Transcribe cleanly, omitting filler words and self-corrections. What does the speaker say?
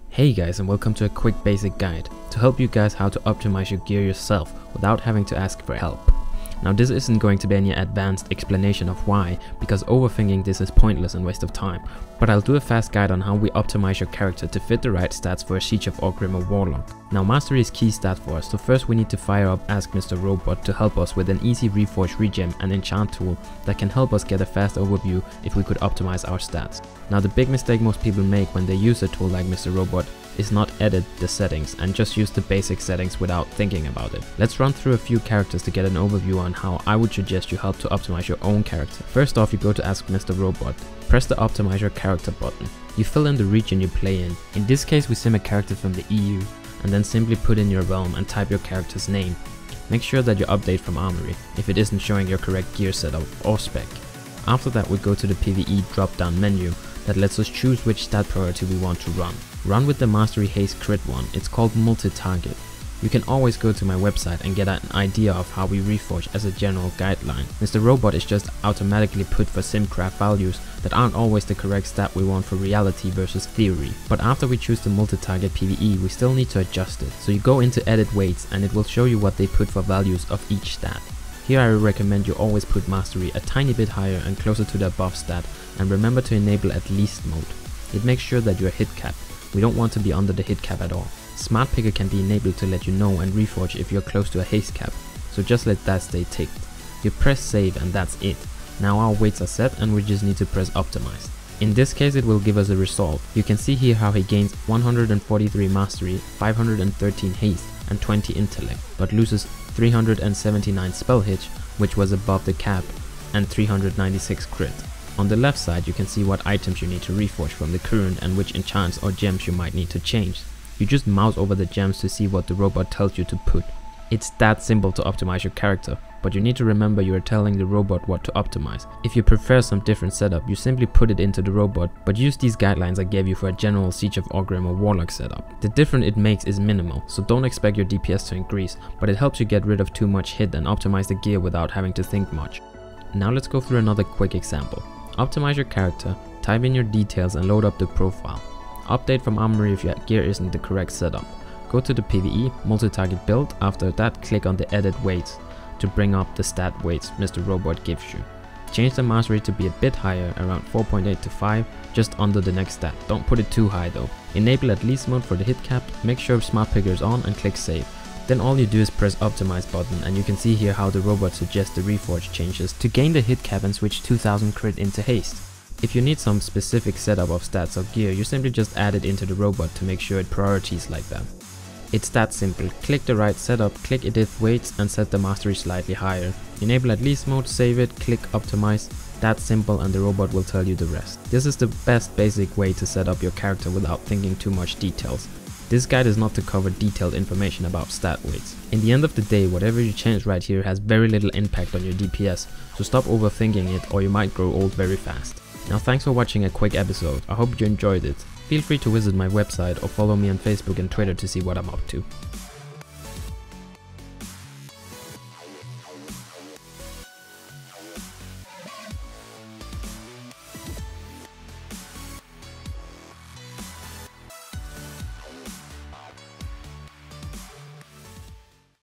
Hey guys, and welcome to a quick basic guide to help you guys how to optimize your gear yourself without having to ask for help. Now this isn't going to be any advanced explanation of why, because overthinking this is pointless and waste of time, but I'll do a fast guide on how we optimize your character to fit the right stats for a Siege of Orgrim or Warlock. Now mastery is key stat for us, so first we need to fire up Ask Mr. Robot to help us with an easy reforge, regen and enchant tool that can help us get a fast overview if we could optimize our stats. Now the big mistake most people make when they use a tool like Mr. Robot is not edit the settings and just use the basic settings without thinking about it. Let's run through a few characters to get an overview on how I would suggest you help to optimize your own character. First off, you go to Ask Mr. Robot, press the optimize your character button. You fill in the region you play in. In this case we sim a character from the EU, and then simply put in your realm and type your character's name. Make sure that you update from Armory if it isn't showing your correct gear setup or spec. After that we go to the PvE drop down menu that lets us choose which stat priority we want to run. Run with the Mastery Haste Crit one, it's called multi-target. You can always go to my website and get an idea of how we reforge as a general guideline. Mr. Robot is just automatically put for simcraft values that aren't always the correct stat we want for reality versus theory. But after we choose the multi-target PvE, we still need to adjust it. So you go into edit weights and it will show you what they put for values of each stat. Here I recommend you always put mastery a tiny bit higher and closer to the above stat, and remember to enable at least mode. It makes sure that you're hit cap. We don't want to be under the hit cap at all. Smart Picker can be enabled to let you know and reforge if you're close to a haste cap, so just let that stay ticked. You press save and that's it. Now our weights are set and we just need to press optimize. In this case it will give us a result. You can see here how he gains 143 mastery, 513 haste and 20 intellect, but loses 379 spell hit, which was above the cap, and 396 crit. On the left side you can see what items you need to reforge from the current and which enchants or gems you might need to change. You just mouse over the gems to see what the robot tells you to put. It's that simple to optimize your character, but you need to remember you are telling the robot what to optimize. If you prefer some different setup, you simply put it into the robot, but use these guidelines I gave you for a general Siege of Orgrim or Warlock setup. The difference it makes is minimal, so don't expect your DPS to increase, but it helps you get rid of too much hit and optimize the gear without having to think much. Now let's go through another quick example. Optimize your character, type in your details and load up the profile. Update from Armory if your gear isn't the correct setup. Go to the PvE, multi-target build, after that click on the edit weights to bring up the stat weights Mr. Robot gives you. Change the mastery to be a bit higher, around 4.8 to 5, just under the next stat. Don't put it too high though. Enable at least mode for the hit cap, make sure Smart Picker is on and click save. Then all you do is press optimize button and you can see here how the robot suggests the reforge changes to gain the hit cap and switch 2000 crit into haste. If you need some specific setup of stats or gear, you simply just add it into the robot to make sure it priorities like that. It's that simple. Click the right setup, click edit weights and set the mastery slightly higher. Enable at least mode, save it, click optimize. That's simple and the robot will tell you the rest. This is the best basic way to set up your character without thinking too much details. This guide is not to cover detailed information about stat weights. In the end of the day, whatever you change right here has very little impact on your DPS, so stop overthinking it or you might grow old very fast. Now thanks for watching a quick episode, I hope you enjoyed it. Feel free to visit my website or follow me on Facebook and Twitter to see what I'm up to.